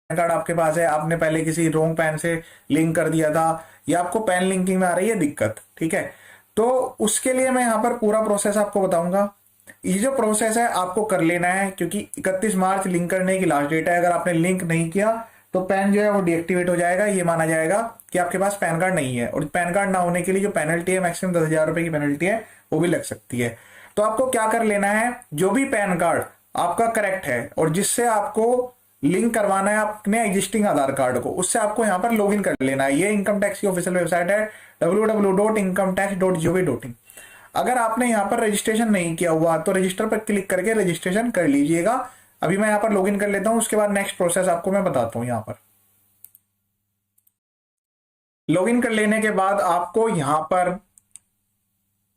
Card आपके पास है, आपने पहले किसी रोंग पैन से लिंक कर दिया था, या आपको पैन लिंकिंग में आ रही है दिक्कत, ठीक है। तो उसके लिए मैं यहाँ पर पूरा प्रोसेस आपको बताऊंगा। ये जो प्रोसेस है आपको कर लेना है, क्योंकि 31 मार्च लिंक करने की लास्ट डेट है। अगर आपने लिंक नहीं किया तो पैन जो है वो डीएक्टिवेट हो जाएगा, ये माना जाएगा कि आपके पास पैन कार्ड नहीं है। और पैन कार्ड ना होने के लिए जो पेनल्टी है, मैक्सिमम 10,000 रुपए की पेनल्टी है, वो भी लग सकती है। तो आपको क्या कर लेना है, जो भी पैन कार्ड आपका करेक्ट है और जिससे आपको लिंक करवाना है अपने एग्जिस्टिंग आधार कार्ड को, उससे आपको यहाँ पर लॉगिन कर लेना है। ये इनकम टैक्स की ऑफिशियल वेबसाइट है www.incometax.gov.in। अगर आपने यहाँ पर रजिस्ट्रेशन नहीं किया हुआ तो रजिस्टर पर क्लिक करके रजिस्ट्रेशन कर लीजिएगा। अभी मैं यहाँ पर लॉगिन कर लेता हूँ, उसके बाद नेक्स्ट प्रोसेस आपको मैं बताता हूँ। यहाँ पर लॉगिन कर लेने के बाद आपको यहाँ पर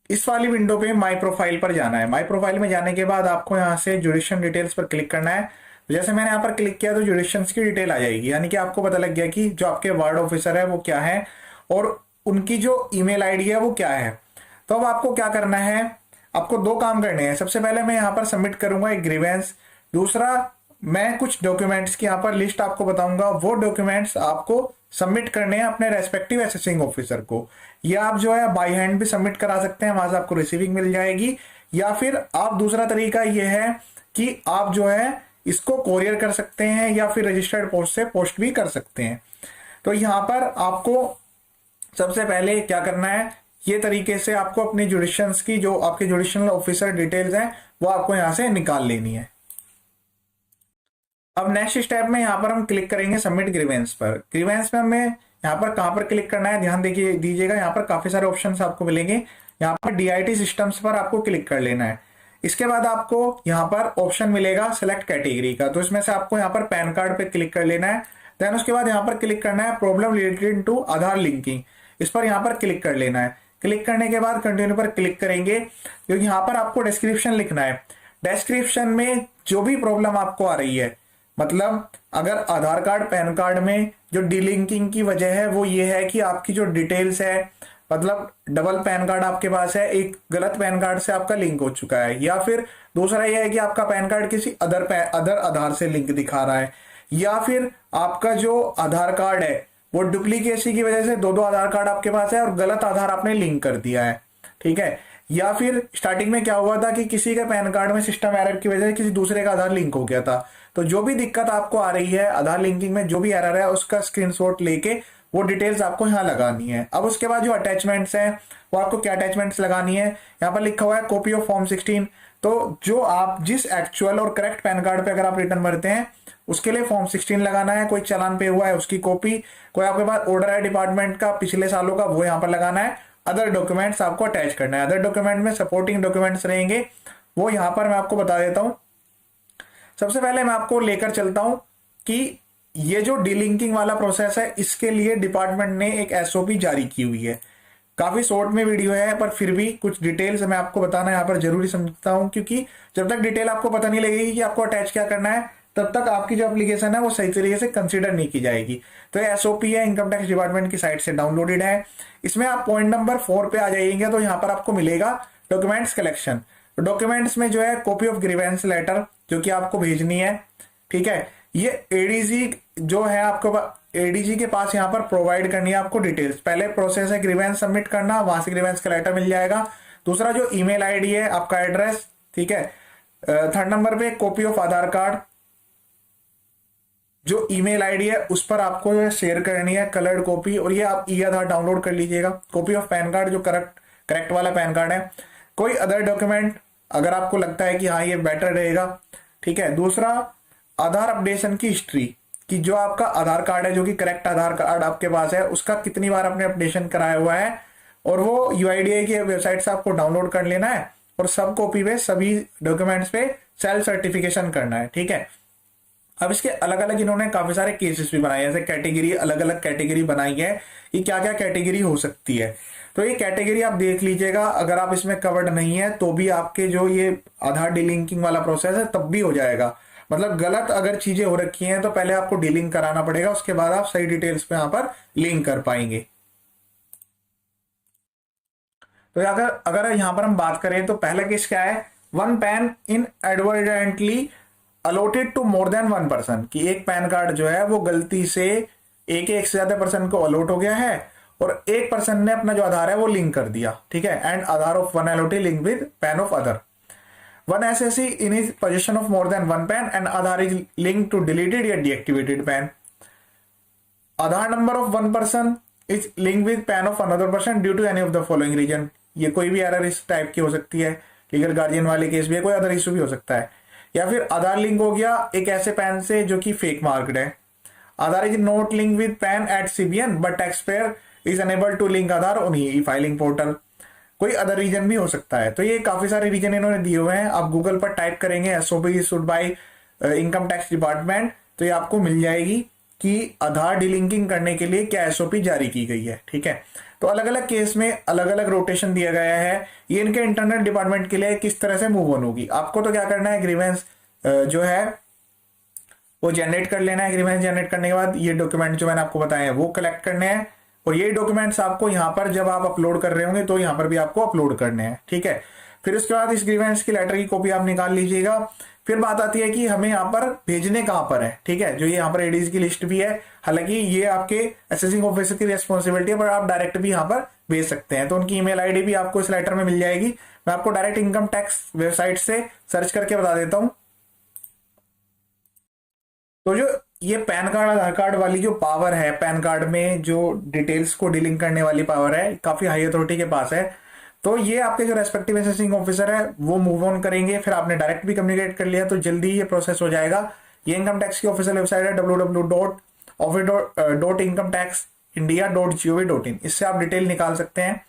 इस वाली विंडो पे माई प्रोफाइल पर जाना है। माई प्रोफाइल में जाने के बाद आपको यहाँ से जुडिशन डिटेल्स पर क्लिक करना है। जैसे मैंने यहाँ पर क्लिक किया तो जुडिशंस की डिटेल आ जाएगी, यानी कि आपको पता लग गया कि जो आपके वार्ड ऑफिसर है वो क्या है और उनकी जो ईमेल आईडी है वो क्या है। तो अब आपको क्या करना है, आपको दो काम करने हैं। सबसे पहले मैं यहाँ पर सबमिट करूंगा एक ग्रीवेंस। दूसरा, मैं कुछ डॉक्यूमेंट्स की यहाँ पर लिस्ट आपको बताऊंगा, वो डॉक्यूमेंट्स आपको सबमिट करने हैं अपने रेस्पेक्टिव असेसिंग ऑफिसर को। या आप जो है बाई हैंड भी सबमिट करा सकते हैं, वहां से आपको रिसीविंग मिल जाएगी। या फिर आप दूसरा तरीका ये है कि आप जो है इसको कोरियर कर सकते हैं या फिर रजिस्टर्ड पोस्ट से पोस्ट भी कर सकते हैं। तो यहाँ पर आपको सबसे पहले क्या करना है, ये तरीके से आपको अपनी जुडिशंस की जो आपके जुडिशनल ऑफिसर डिटेल्स हैं वो आपको यहां से निकाल लेनी है। अब नेक्स्ट स्टेप में यहाँ पर हम क्लिक करेंगे सबमिट ग्रीवेंस पर। ग्रीवेंस में हमें यहाँ पर कहां पर क्लिक करना है, ध्यान देखिए दीजिएगा। यहाँ पर काफी सारे ऑप्शंस आपको मिलेंगे। यहाँ पर डीआईटी सिस्टम्स पर आपको क्लिक कर लेना है। इसके बाद आपको यहाँ पर ऑप्शन मिलेगा सिलेक्ट कैटेगरी का, तो इसमें से आपको यहाँ पर पैन कार्ड पे क्लिक कर लेना है। देन उसके बाद यहाँ पर क्लिक करना है problem related to Aadhaar linking, इस पर यहाँ पर क्लिक कर लेना है। क्लिक करने के बाद कंटिन्यू पर क्लिक करेंगे, क्योंकि यहाँ पर आपको डिस्क्रिप्शन लिखना है। डिस्क्रिप्शन में जो भी प्रॉब्लम आपको आ रही है, मतलब अगर आधार कार्ड पैन कार्ड में जो डीलिंकिंग की वजह है वो ये है कि आपकी जो डिटेल्स है, मतलब डबल पैन कार्ड आपके पास है, एक गलत पैन कार्ड से आपका लिंक हो चुका है, या फिर दूसरा यह है कि आपका पैन कार्ड किसी अदर आधार से लिंक दिखा रहा है, या फिर आपका जो आधार कार्ड है वो डुप्लीकेसी की वजह से दो दो आधार कार्ड आपके पास है और गलत आधार आपने लिंक कर दिया है, ठीक है। या फिर स्टार्टिंग में क्या हुआ था कि किसी के पैन कार्ड में सिस्टम एरर की वजह से किसी दूसरे का आधार लिंक हो गया था। तो जो भी दिक्कत आपको आ रही है आधार लिंकिंग में, जो भी एरर है, उसका स्क्रीनशॉट लेके वो डिटेल्स आपको यहाँ लगानी है। अब उसके बाद जो अटैचमेंट्स हैं वो आपको क्या अटैचमेंट्स लगानी है, यहाँ पर लिखा हुआ है कॉपी ऑफ फॉर्म 16। तो जो आप जिस एक्चुअल और करेक्ट पैन कार्ड पे अगर आप रिटर्न भरते हैं उसके लिए फॉर्म 16 लगाना है। कोई चालान पे हुआ है उसकी कॉपी, कोई आपके पास ऑर्डर है डिपार्टमेंट का पिछले सालों का, वो यहाँ पर लगाना है। अदर डॉक्यूमेंट्स आपको अटैच करना है। अदर डॉक्यूमेंट में सपोर्टिंग डॉक्यूमेंट्स रहेंगे, वो यहाँ पर मैं आपको बता देता हूं। सबसे पहले मैं आपको लेकर चलता हूं कि ये जो डीलिंकिंग वाला प्रोसेस है इसके लिए डिपार्टमेंट ने एक एसओपी जारी की हुई है। काफी शॉर्ट में वीडियो है, पर फिर भी कुछ डिटेल्स मैं आपको बताना यहाँ पर जरूरी समझता हूं, क्योंकि जब तक डिटेल आपको पता नहीं लगेगी कि आपको अटैच क्या करना है, तब तक आपकी जो एप्लीकेशन है वो सही तरीके से कंसीडर नहीं की जाएगी। तो ये एसओपी है, इनकम टैक्स डिपार्टमेंट की साइट से डाउनलोडेड है। इसमें आप पॉइंट नंबर 4 पे आ जाइएगा तो यहाँ पर आपको मिलेगा डॉक्यूमेंट्स कलेक्शन। तो डॉक्यूमेंट्स में जो है कॉपी ऑफ ग्रीवेंस लेटर जो कि आपको भेजनी है, ठीक है। ये एडीजी जो है आपको एडीजी के पास यहाँ पर प्रोवाइड करनी है आपको डिटेल्स। पहले प्रोसेस है ग्रीवेंस सबमिट करना, वहां से ग्रीवेंस का लेटर मिल जाएगा। दूसरा जो ईमेल आईडी है, आपका एड्रेस, ठीक है। थर्ड नंबर पे कॉपी ऑफ आधार कार्ड, जो ईमेल आईडी है उस पर आपको शेयर करनी है कलर्ड कॉपी, और ये आप ई आधार डाउनलोड कर लीजिएगा। कॉपी ऑफ पैन कार्ड, जो करेक्ट वाला पैन कार्ड है। कोई अदर डॉक्यूमेंट अगर आपको लगता है कि हाँ ये बेटर रहेगा, ठीक है। दूसरा, आधार अपडेशन की हिस्ट्री, कि जो आपका आधार कार्ड है, जो कि करेक्ट आधार कार्ड आपके पास है, उसका कितनी बार आपने अपडेशन कराया हुआ है, और वो यूआईडीआई की वेबसाइट से आपको डाउनलोड कर लेना है और सब कॉपी पे सभी डॉक्यूमेंट्स पे सेल्फ सर्टिफिकेशन करना है, ठीक है। अब इसके अलग अलग इन्होंने काफी सारे केसेस भी बनाए हैं, जैसे कैटेगरी, अलग अलग कैटेगरी बनाई है कि क्या क्या कैटेगरी हो सकती है। तो ये कैटेगरी आप देख लीजिएगा, अगर आप इसमें कवर्ड नहीं है तो भी आपके जो ये आधार डीलिंकिंग वाला प्रोसेस है तब भी हो जाएगा। मतलब गलत अगर चीजें हो रखी हैं तो पहले आपको डीलिंग कराना पड़ेगा, उसके बाद आप सही डिटेल्स पे यहाँ पर लिंक कर पाएंगे। तो अगर अगर यहाँ पर हम बात करें तो पहला केस क्या है, one PAN inadvertently allotted to more than one person, कि एक पैन कार्ड जो है वो गलती से एक से ज्यादा पर्सन को अलॉट हो गया है और एक पर्सन ने अपना जो आधार है वो लिंक कर दिया, ठीक है। And Aadhaar of one allottee link with PAN of other, one assessee in is position of more than one PAN and Aadhaar is link to deleted या deactivated PAN. Aadhaar number of one person is link with PAN of another person due to any of the following reason. ये कोई भी error इस type की हो सकती है, legal guardian वाले केस भी है, कोई अदर इशू भी हो सकता है। या फिर आधार लिंक हो गया एक ऐसे पैन से जो कि फेक मार्क्ड है। Aadhaar is not link with PAN at CBN but tax payer is unable to link Aadhaar on e filing portal. कोई अदर रीजन भी हो सकता है। तो ये काफी सारे रीजन इन्होंने दिए हुए हैं। आप गूगल पर टाइप करेंगे SOP issued by income tax department, तो ये आपको मिल जाएगी कि आधार डिलिंकिंग करने के लिए क्या एसओपी जारी की गई है, ठीक है। तो अलग अलग केस में अलग अलग रोटेशन दिया गया है। ये इनके इंटरनल डिपार्टमेंट के लिए किस तरह से मूव ऑन होगी। आपको तो क्या करना है, ग्रीवेंस जो है वो जनरेट कर लेना है। ग्रीवेंस जनरेट करने के बाद ये डॉक्यूमेंट जो मैंने आपको बताए हैं वो कलेक्ट करने हैं और ये डॉक्यूमेंट्स आपको यहाँ पर जब आप अपलोड कर रहे होंगे तो यहाँ पर भी आपको अपलोड करने हैं, ठीक है। फिर उसके बाद इस ग्रीवेंस की लेटर की कॉपी आप निकाल लीजिएगा। फिर बात आती है कि हमें यहाँ पर भेजने कहाँ पर है, ठीक है। जो ये यहाँ पर एडीज की लिस्ट भी है, हालांकि ये आपके असेसिंग ऑफिसर की रिस्पॉन्सिबिलिटी है, पर आप डायरेक्ट भी यहाँ पर भेज सकते हैं। तो उनकी ईमेल आईडी भी आपको इस लेटर में मिल जाएगी। मैं आपको डायरेक्ट इनकम टैक्स वेबसाइट से सर्च करके बता देता हूँ। तो जो ये पैन कार्ड आधार कार्ड वाली जो पावर है, पैन कार्ड में जो डिटेल्स को डीलिंग करने वाली पावर है, काफी हाई अथॉरिटी के पास है। तो ये आपके जो रेस्पेक्टिव असेसिंग ऑफिसर है वो मूव ऑन करेंगे। फिर आपने डायरेक्ट भी कम्युनिकेट कर लिया तो जल्दी ये प्रोसेस हो जाएगा। ये इनकम टैक्स की ऑफिशियल वेबसाइट है www.office.india.gov.in, इससे आप डिटेल निकाल सकते हैं।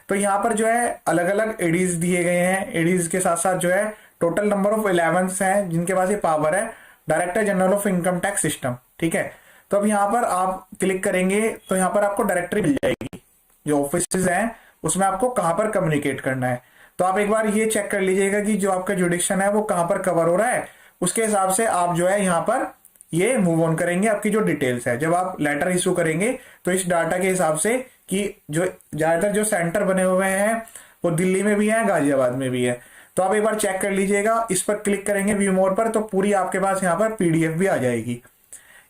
तो यहाँ पर जो है अलग अलग एडीज दिए गए हैं। एडीज के साथ साथ जो है टोटल नंबर ऑफ 11 हैं जिनके पास ये पावर है, director general of income tax system, ठीक है। तो अब यहाँ पर आप क्लिक करेंगे तो यहाँ पर आपको डायरेक्टरी मिल जाएगी जो ऑफिस हैं उसमें आपको कहां पर कम्युनिकेट करना है। तो आप एक बार ये चेक कर लीजिएगा कि जो आपका जुडिक्शन है वो कहां पर कवर हो रहा है, उसके हिसाब से आप जो है यहाँ पर ये मूव ऑन करेंगे। आपकी जो डिटेल्स है जब आप लेटर इशू करेंगे तो इस डाटा के हिसाब से कि जो ज्यादातर जो सेंटर बने हुए हैं वो दिल्ली में भी है, गाजियाबाद में भी है। तो आप एक बार चेक कर लीजिएगा। इस पर क्लिक करेंगे व्यू मोर पर तो पूरी आपके पास यहाँ पर पीडीएफ भी आ जाएगी।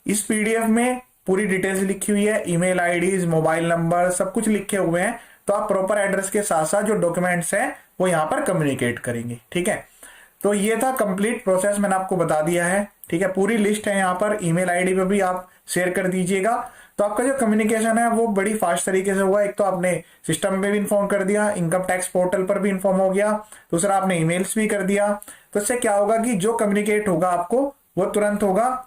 इस पीडीएफ में पूरी डिटेल्स लिखी हुई है, ईमेल आईडीज, मोबाइल नंबर, सब कुछ लिखे हुए हैं। तो आप प्रॉपर एड्रेस के साथ साथ जो डॉक्यूमेंट्स हैं वो यहाँ पर कम्युनिकेट करेंगे, ठीक है। तो ये था कंप्लीट प्रोसेस, मैंने आपको बता दिया है, ठीक है। पूरी लिस्ट है यहाँ पर, ईमेल आईडी पे भी आप शेयर कर दीजिएगा। तो आपका जो कम्युनिकेशन है वो बड़ी फास्ट तरीके से हुआ। एक तो आपने सिस्टम में भी इन्फॉर्म कर दिया, इनकम टैक्स पोर्टल पर भी इन्फॉर्म हो गया, दूसरा आपने ईमेल्स भी कर दिया। तो इससे क्या होगा कि जो कम्युनिकेट होगा आपको वो तुरंत होगा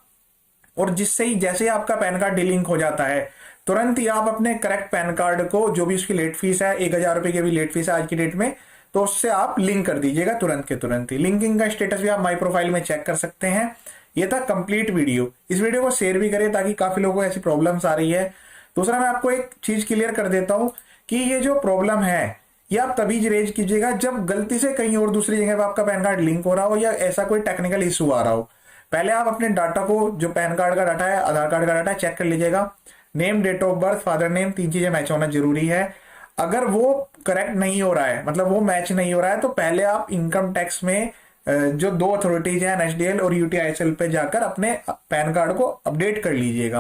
और जिससे ही जैसे ही आपका पैन कार्ड डिलिंक हो जाता है तुरंत ही आप अपने करेक्ट पैन कार्ड को, जो भी उसकी लेट फीस है, 1000 रुपए की भी लेट फीस है आज की डेट में, तो उससे आप लिंक कर दीजिएगा तुरंत के तुरंत ही। लिंकिंग का स्टेटस भी आप माई प्रोफाइल में चेक कर सकते हैं। ये था कंप्लीट वीडियो। इस वीडियो को शेयर भी करें ताकि काफी लोगों को ऐसी प्रॉब्लम्स आ रही है। दूसरा मैं आपको एक चीज क्लियर कर देता हूं कि ये जो प्रॉब्लम है ये आप तभी रेज कीजिएगा जब गलती से कहीं और दूसरी जगह पर आपका पैन कार्ड लिंक हो रहा हो या ऐसा कोई टेक्निकल इशू आ रहा हो। पहले आप अपने डाटा को, जो पैन कार्ड का डाटा है, आधार कार्ड का डाटा है, चेक कर लीजिएगा। Name, date of birth, father name, 3 चीजें मैच होना जरूरी है। अगर वो करेक्ट नहीं हो रहा है, मतलब वो मैच नहीं हो रहा है, तो पहले आप इनकम टैक्स में जो 2 अथॉरिटीज हैं एनएचडीएल और यूटीआईएसएल पे जाकर अपने पैन कार्ड को अपडेट कर लीजिएगा,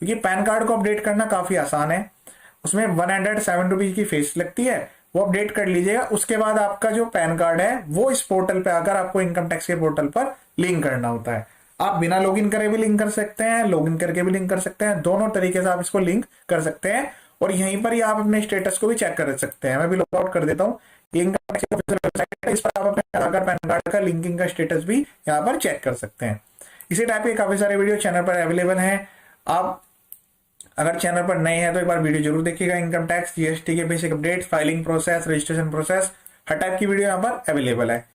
क्योंकि पैन कार्ड को अपडेट करना काफी आसान है। उसमें 107 रुपीज की फीस लगती है, वो अपडेट कर लीजिएगा। उसके बाद आपका जो पैन कार्ड है वो इस पोर्टल पे आकर आपको इनकम टैक्स के पोर्टल पर लिंक करना होता है। आप बिना लॉगिन करे भी लिंक कर सकते हैं, लॉगिन करके भी लिंक कर सकते हैं, दोनों तरीके से आप इसको लिंक कर सकते हैं। और यहीं पर ही आप अपने स्टेटस को भी चेक कर सकते हैं। मैं भी लॉग आउट कर देता हूँ। इनकम टैक्स ऑफिशियल वेबसाइट है, इस पर आप अपने आधार कार्ड, पैन कार्ड का लिंकिंग का स्टेटस भी यहाँ पर चेक कर सकते हैं। इसी टाइप के काफी सारे वीडियो चैनल पर अवेलेबल हैं। आप अगर चैनल पर नए हैं तो एक बार वीडियो जरूर देखिएगा। इनकम टैक्स, जीएसटी के basic updates, filing process, registration process, हर टाइप की वीडियो यहाँ पर अवेलेबल है।